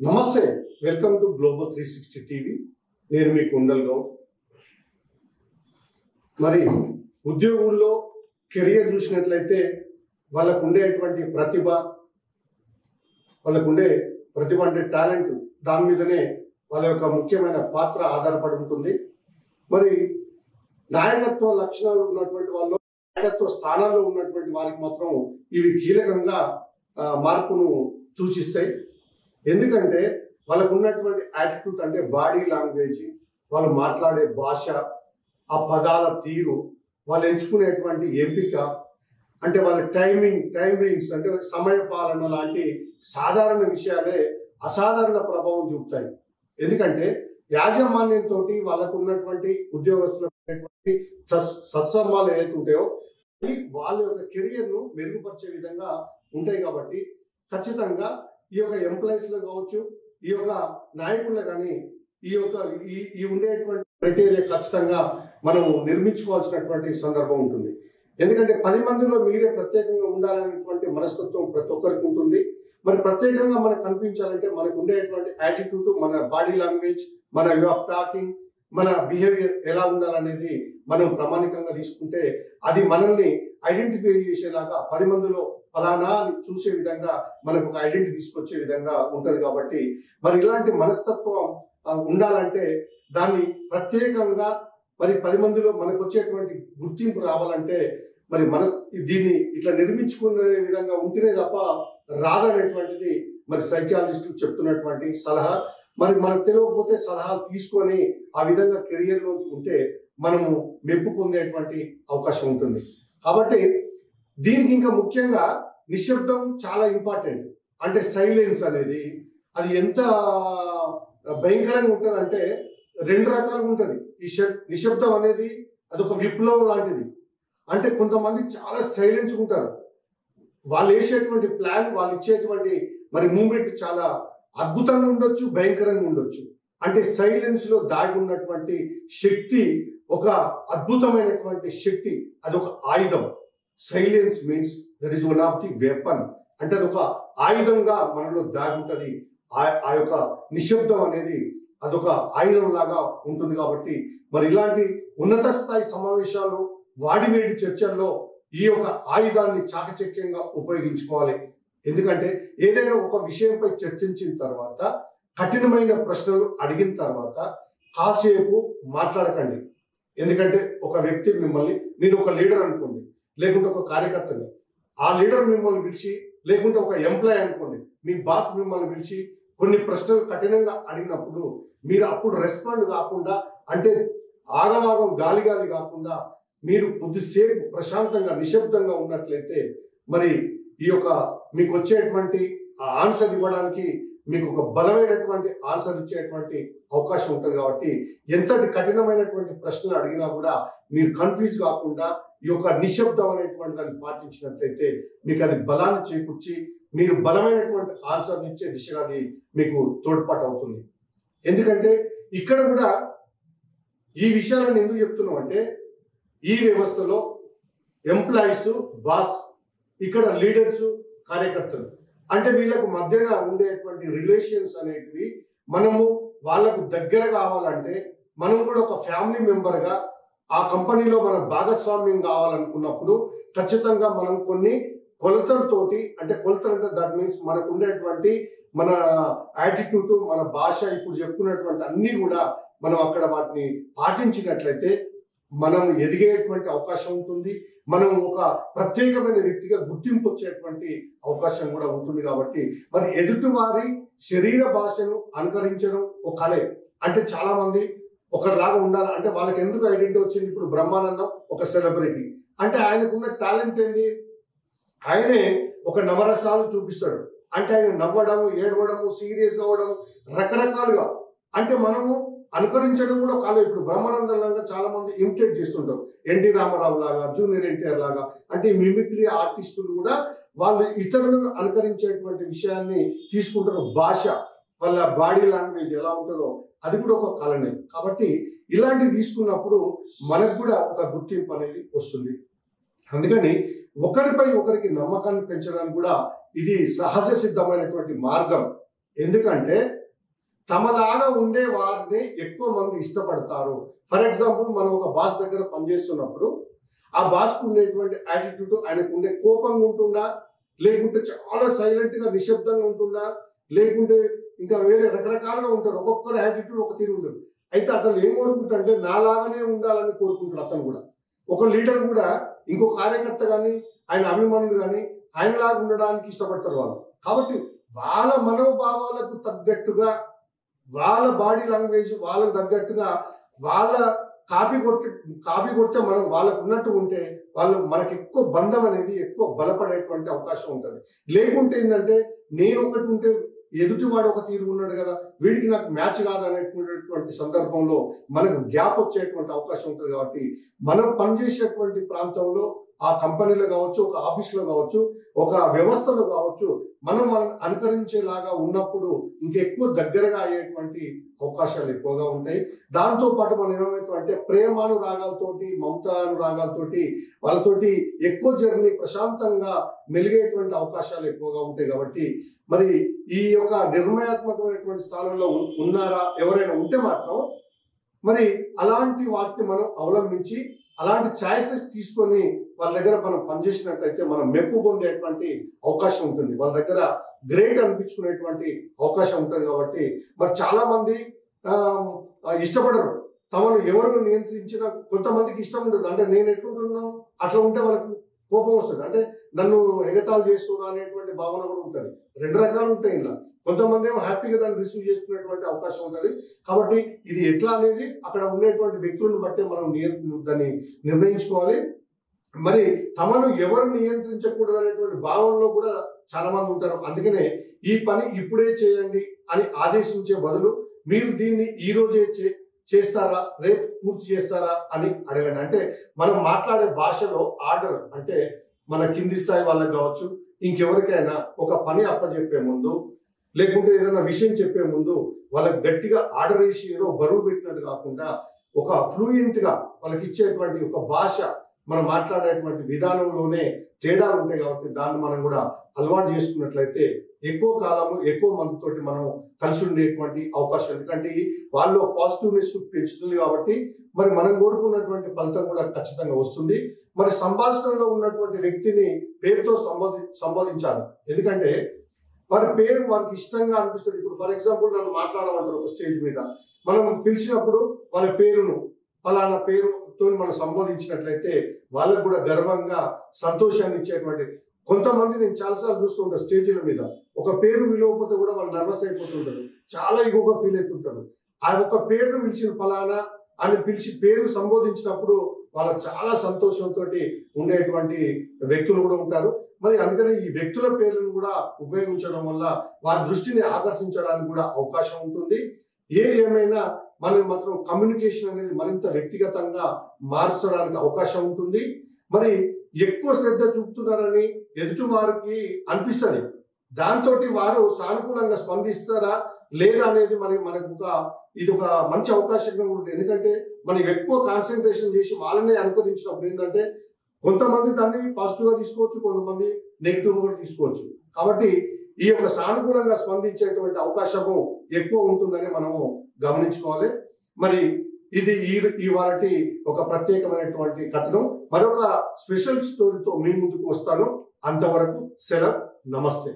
నమస్తే, welcome to global 360 TV. నేను మీ కుండల్ గౌడ్. మరి ఉద్యోగుల్లో కెరియర్ చూసినట్లయితే వాళ్ళకు ఉండేటువంటి ప్రతిభ అంటే టాలెంట్, దాని మీదనే వాళ్ళ యొక్క ముఖ్యమైన పాత్ర ఆధారపడి ఉంటుంది. మరి నాయకత్వ లక్షణాలు ఉన్నటువంటి వాళ్ళు, నాయకత్వ స్థానాల్లో ఉన్నటువంటి వారికి మాత్రం ఇవి కీలకంగా మార్పును సూచిస్తాయి. ఎందుకంటే వాళ్ళకు ఉన్నటువంటి యాటిట్యూడ్, అంటే బాడీ లాంగ్వేజ్, వాళ్ళు మాట్లాడే భాష, ఆ పదాల తీరు, వాళ్ళు ఎంచుకునేటువంటి ఎంపిక, అంటే వాళ్ళ టైమింగ్స్ అంటే సమయ పాలన లాంటి సాధారణ విషయాలే అసాధారణ ప్రభావం చూపుతాయి. ఎందుకంటే యాజమాన్యంతో వాళ్ళకు ఉన్నటువంటి ఉద్యోగస్తులైనటువంటి సత్సంబాలు ఏదైతే ఉంటాయో అవి వాళ్ళ యొక్క కెరియర్ను మెరుగుపరిచే విధంగా ఉంటాయి. కాబట్టి ఖచ్చితంగా ఈ యొక్క ఎంప్లాయీస్లో కావచ్చు, ఈ యొక్క నాయకుల్లో కానీ ఈ ఉండేటువంటి క్రైటీరియా ఖచ్చితంగా మనం నిర్మించుకోవాల్సినటువంటి సందర్భం ఉంటుంది. ఎందుకంటే 10 మందిలో మీరే ప్రత్యేకంగా ఉండాలనేటువంటి మనస్తత్వం ప్రతి ఒక్కరికి ఉంటుంది. మరి ప్రత్యేకంగా మనకు కనిపించాలంటే మనకు ఉండేటువంటి యాటిట్యూడ్, మన బాడీ లాంగ్వేజ్, మన వే ఆఫ్ టాకింగ్, మన బిహేవియర్ ఎలా ఉండాలనేది మనం ప్రామాణికంగా తీసుకుంటే అది మనల్ని ఐడెంటిఫై చేసేలాగా 10 మందిలో ఫలానా అని చూసే విధంగా మనకు ఒక ఐడెంటిటీ తీసుకొచ్చే విధంగా ఉంటుంది. కాబట్టి మరి ఇలాంటి మనస్తత్వం ఉండాలంటే దాన్ని ప్రత్యేకంగా మరి 10 మందిలో మనకు వచ్చేటువంటి గుర్తింపు రావాలంటే మరి దీన్ని ఇట్లా నిర్మించుకునే విధంగా ఉంటేనే తప్ప రాదనేటువంటిది మరి సైకాలజిస్టులు చెప్తున్నటువంటి సలహా. మరి మనకు తెలియకపోతే సలహాలు తీసుకొని ఆ విధంగా కెరియర్లో ఉంటే మనము మెప్పు పొందేటువంటి అవకాశం ఉంటుంది. కాబట్టి దీనికి ఇంకా ముఖ్యంగా నిశ్శబ్దం చాలా ఇంపార్టెంట్. అంటే సైలెన్స్ అనేది అది ఎంత భయంకరంగా ఉంటుంది అంటే 2 రకాలుగా ఉంటుంది. ఈ నిశ్శబ్దం అనేది అదొక విప్లవం లాంటిది. అంటే కొంతమంది చాలా సైలెన్స్గా ఉంటారు. వాళ్ళు వేసేటువంటి ప్లాన్, వాళ్ళు ఇచ్చేటువంటి మరి మూమెంట్ చాలా అద్భుతంగా ఉండొచ్చు, భయంకరంగా ఉండొచ్చు. అంటే సైలెన్స్లో దాగి ఉన్నటువంటి శక్తి ఒక అద్భుతమైనటువంటి శక్తి, అదొక ఆయుధం. Silence means that is one of the weapon. అంటే అదొక ఆయుధంగా మనలో దాగి ఉంటుంది. ఆ యొక్క నిశ్శబ్దం అనేది అదొక ఆయుధం లాగా ఉంటుంది. కాబట్టి మరి ఇలాంటి ఉన్నత స్థాయి సమావేశాలు, వాడివేడి చర్చల్లో ఈ యొక్క ఆయుధాన్ని చాకచక్యంగా ఉపయోగించుకోవాలి. ఎందుకంటే ఏదైనా ఒక విషయంపై చర్చించిన తర్వాత, కఠినమైన ప్రశ్నలు అడిగిన తర్వాత కాసేపు మాట్లాడకండి. ఎందుకంటే ఒక వ్యక్తి మిమ్మల్ని, మీరు ఒక లీడర్ అనుకోండి, లేకుంటే ఒక కార్యకర్తని, ఆ లీడర్ మిమ్మల్ని పిలిచి, లేకుంటే ఒక ఎంప్లాయ్ అనుకోండి, మీ బాస్ మిమ్మల్ని పిలిచి కొన్ని ప్రశ్నలు కఠినంగా అడిగినప్పుడు మీరు అప్పుడు రెస్పాండ్ కాకుండా, అంటే ఆగమాగం గాలి కాకుండా మీరు కొద్దిసేపు ప్రశాంతంగా నిశ్శబ్దంగా ఉన్నట్లయితే మరి ఈ యొక్క మీకు వచ్చేటువంటి ఆన్సర్ ఇవ్వడానికి మీకు ఒక బలమైనటువంటి ఆన్సర్ ఇచ్చేటువంటి అవకాశం ఉంటుంది. కాబట్టి ఎంతటి కఠినమైనటువంటి ప్రశ్నలు అడిగినా కూడా మీరు కన్ఫ్యూజ్ కాకుండా ఈ యొక్క నిశ్శబ్దం అనేటువంటి దాన్ని పాటించినట్లయితే మీకు అది బలాన్ని చేకూర్చి మీరు బలమైనటువంటి ఆన్సర్ని ఇచ్చే దిశగా అది మీకు తోడ్పాటు అవుతుంది. ఎందుకంటే ఇక్కడ కూడా ఈ విషయాలను ఎందుకు చెప్తున్నాం అంటే, ఈ వ్యవస్థలో ఎంప్లాయీస్, బాస్, ఇక్కడ లీడర్స్, కార్యకర్తలు, అంటే వీళ్ళకు మధ్యన ఉండేటువంటి రిలేషన్స్ అనేటివి మనము వాళ్ళకు దగ్గర కావాలంటే, మనం కూడా ఒక ఫ్యామిలీ మెంబర్గా ఆ కంపెనీలో మన భాగస్వామ్యం కావాలనుకున్నప్పుడు ఖచ్చితంగా మనం కొన్ని కొలతలతోటి, అంటే కొలతలు అంటే దట్ మీన్స్ మనకు ఉండేటువంటి మన యాటిట్యూడ్, మన భాష, ఇప్పుడు చెప్పుకున్నటువంటి అన్నీ కూడా మనం అక్కడ వాటిని పాటించినట్లయితే మనం ఎదిగేటువంటి అవకాశం ఉంటుంది. మనం ఒక ప్రత్యేకమైన వ్యక్తిగా గుర్తింపు వచ్చేటువంటి అవకాశం కూడా ఉంటుంది. కాబట్టి మరి ఎదుటివారి శరీర భాషను అనుకరించడం ఒక కళే. అంటే చాలా మంది ఒకరిలాగా ఉండాలి అంటే వాళ్ళకి ఎందుకు ఐడెంటిటీ వచ్చింది? ఇప్పుడు బ్రహ్మానందం ఒక సెలబ్రిటీ, అంటే ఆయనకున్న టాలెంట్ ఏంది? ఆయనే ఒక నవరసాలు చూపిస్తాడు. అంటే ఆయన నవ్వడము, ఏడవడము, సీరియస్ కావడము, రకరకాలుగా. అంటే మనము అనుకరించడం కూడా కాదు. ఇప్పుడు బ్రహ్మానందం లాగా చాలా మంది ఇమిటేట్ చేస్తుంటారు. ఎన్టీ రామారావు లాగా, జూనియర్ ఎన్టీఆర్ లాగా. అంటే మిమిక్రీ ఆర్టిస్టులు కూడా వాళ్ళు ఇతరులను అనుకరించేటువంటి విషయాన్ని తీసుకుంటారు. భాష, వాళ్ళ బాడీ లాంగ్వేజ్ ఎలా ఉంటుందో అది కూడా ఒక కళనే. కాబట్టి ఇలాంటివి తీసుకున్నప్పుడు మనకు కూడా ఒక గుర్తింపు అనేది వస్తుంది. అందుకని ఒకరిపై ఒకరికి నమ్మకాన్ని పెంచడానికి కూడా ఇది సహజ సిద్ధమైనటువంటి మార్గం. ఎందుకంటే తమలాగా ఉండే వారిని ఎక్కువ మంది ఇష్టపడతారు. ఫర్ ఎగ్జాంపుల్, మనం ఒక బాస్ దగ్గర పనిచేస్తున్నప్పుడు ఆ బాస్కు ఉండేటువంటి యాటిట్యూడ్, ఆయనకు ఉండే కోపంగా ఉంటుందా, లేకుంటే చాలా సైలెంట్గా నిశ్శబ్దంగా ఉంటుందా, లేకుంటే ఇంకా వేరే రకరకాలుగా ఉంటారు. ఒక్కొక్కరు యాటిట్యూడ్ ఒక తీరు ఉండదు. అయితే అతను ఏం కోరుకుంటాడంటే నాలాగానే ఉండాలని కోరుకుంటాడు. అతను కూడా ఒక లీడర్ కూడా ఇంకో కార్యకర్త కానీ ఆయన అభిమానులు కానీ ఆయనలాగా ఉండడానికి ఇష్టపడతారు వాళ్ళు. కాబట్టి వాళ్ళ మనోభావాలకు తగ్గట్టుగా, వాళ్ళ బాడీ లాంగ్వేజ్ వాళ్ళకు తగ్గట్టుగా, వాళ్ళ కాపీ కొడితే మనం వాళ్ళకు ఉన్నట్టు ఉంటే వాళ్ళు మనకి ఎక్కువ బంధం అనేది ఎక్కువ బలపడేటువంటి అవకాశం ఉంటుంది. లేకుంటే ఏంటంటే నేను ఒకటి ఉంటే ఎదుటివాడు ఒక తీరు ఉన్నాడు కదా, వీడికి నాకు మ్యాచ్ కాదనేటువంటి సందర్భంలో మనకు గ్యాప్ వచ్చేటువంటి అవకాశం ఉంటుంది. కాబట్టి మనం పనిచేసేటువంటి ప్రాంతంలో, ఆ కంపెనీలో కావచ్చు, ఒక ఆఫీస్లో కావచ్చు, ఒక వ్యవస్థలో కావచ్చు, మనం వాళ్ళని అనుకరించేలాగా ఉన్నప్పుడు ఇంకెక్కువ దగ్గరగా అయ్యేటువంటి అవకాశాలు ఎక్కువగా ఉంటాయి. దాంతోపాటు మనం ఏమవుతామంటే ప్రేమానురాగాలతోటి, మమతానురాగాలతోటి వాళ్ళతోటి ఎక్కువ జర్నీ ప్రశాంతంగా మెలిగేటువంటి అవకాశాలు ఎక్కువగా ఉంటాయి. కాబట్టి మరి ఈ యొక్క నిర్ణయాత్మకమైనటువంటి స్థానంలో ఉన్నారా ఎవరైనా ఉంటే మాత్రం మరి అలాంటి వాటిని మనం అవలంబించి అలాంటి ఛాయిసెస్ తీసుకొని వాళ్ళ దగ్గర మనం పనిచేసినట్టయితే మనం మెప్పు పొందేటువంటి అవకాశం ఉంటుంది. వాళ్ళ దగ్గర గ్రేట్ అనిపించుకునేటువంటి అవకాశం ఉంటుంది. కాబట్టి మరి చాలా మంది ఇష్టపడరు. తమను ఎవరు నియంత్రించినా కొంతమందికి ఇష్టం ఉంటుంది. అంటే నేను ఎట్లుంటున్నాను అట్లా ఉంటే వాళ్ళకు కోపం వస్తుంది. అంటే నన్ను ఎగతాళి చేస్తున్నా అనేటువంటి భావన కూడా ఉంటుంది. రెండు రకాలు ఉంటాయి ఇలా. కొంతమంది ఏమో హ్యాపీగా దాన్ని రిసీవ్ చేసుకునేటువంటి అవకాశం ఉంటుంది. కాబట్టి ఇది ఎట్లా అనేది అక్కడ ఉండేటువంటి వ్యక్తులను బట్టి మనం దాన్ని నిర్ణయించుకోవాలి. మరి తమను ఎవరు నియంత్రించకూడదు అనేటువంటి భావనలో కూడా చాలా మంది ఉంటారు. అందుకనే ఈ పని ఇప్పుడే చేయండి అని ఆదేశించే బదులు మీరు దీన్ని ఈ రోజే చేస్తారా, రేపు పూర్తి చేస్తారా అని అడగండి. అంటే మనం మాట్లాడే భాషలో ఆర్డర్, అంటే మన కింది స్థాయి వాళ్ళకి కావచ్చు, ఇంకెవరికైనా ఒక పని అప్పచెప్పే ముందు, లేకుంటే ఏదైనా విషయం చెప్పే ముందు వాళ్ళకి గట్టిగా ఆర్డర్ వేసి ఏదో బరువు పెట్టినట్టు కాకుండా ఒక ఫ్లూయెంట్గా వాళ్ళకి ఇచ్చేటువంటి ఒక భాష, మనం మాట్లాడేటువంటి విధానంలోనే తేడాలు ఉంటాయి. కాబట్టి దాన్ని మనం కూడా అలవాటు చేసుకున్నట్లయితే ఎక్కువ కాలము ఎక్కువ మందితోటి మనం కలిసి ఉండేటువంటి అవకాశం. ఎందుకంటే వాళ్ళు పాజిటివ్నెస్ పెంచుతుంది. కాబట్టి మరి మనం కోరుకున్నటువంటి ఫలితం కూడా ఖచ్చితంగా వస్తుంది. మరి సంభాషణలో ఉన్నటువంటి వ్యక్తిని పేరుతో సంబోధించాలి. ఎందుకంటే వారి పేరు వారికి ఇష్టంగా అనిపిస్తుంది. ఇప్పుడు ఫర్ ఎగ్జాంపుల్ నన్ను మాట్లాడమంటారు ఒక స్టేజ్ మీద, మనం పిలిచినప్పుడు వాళ్ళ పేరును ఫలానా పేరుతో మనం సంబోధించినట్లయితే వాళ్ళకు కూడా గర్వంగా సంతోషాన్ని ఇచ్చేటువంటి. కొంతమంది నేను చాలాసార్లు చూస్తుంటా స్టేజీల మీద ఒక పేరు విలువకపోతే కూడా వాళ్ళు నర్వస్ అయిపోతుంటారు, చాలా ఈగోగా ఫీల్ అవుతుంటారు. ఆ ఒక పేరును పిలిచిన ఫలానా అని పిలిచి పేరు సంబోధించినప్పుడు వాళ్ళ చాలా సంతోషంతో ఉండేటువంటి వ్యక్తులు కూడా ఉంటారు. మరి అందుకనే ఈ వ్యక్తుల పేర్లను కూడా ఉపయోగించడం వల్ల వారి దృష్టిని ఆకర్షించడానికి కూడా అవకాశం ఉంటుంది. ఏది ఏమైనా మనం మాత్రం కమ్యూనికేషన్ అనేది మరింత వ్యక్తిగతంగా మార్చడానికి అవకాశం ఉంటుంది. మరి ఎక్కువ శ్రద్ధ చూపుతున్నారని ఎదుటి వారికి అనిపిస్తుంది. దాంతో వారు సానుకూలంగా స్పందిస్తారా లేదా అనేది మనకు ఇది ఒక మంచి అవకాశంగా ఉంటుంది. ఎందుకంటే మనం ఎక్కువ కాన్సన్ట్రేషన్ చేసి వాళ్ళనే అనుకరించినప్పుడు ఏంటంటే కొంతమంది దాన్ని పాజిటివ్గా తీసుకోవచ్చు, కొంతమంది నెగిటివ్గా కూడా తీసుకోవచ్చు. కాబట్టి ఈ యొక్క సానుకూలంగా స్పందించేటువంటి అవకాశము ఎక్కువ ఉంటుందని మనము గమనించుకోవాలి. మరి ఇది ఇవాళటి ఒక ప్రత్యేకమైనటువంటి కథనం. మరొక స్పెషల్ స్టోరీతో మీ ముందుకు వస్తాను. అంతవరకు సెలవు, నమస్తే.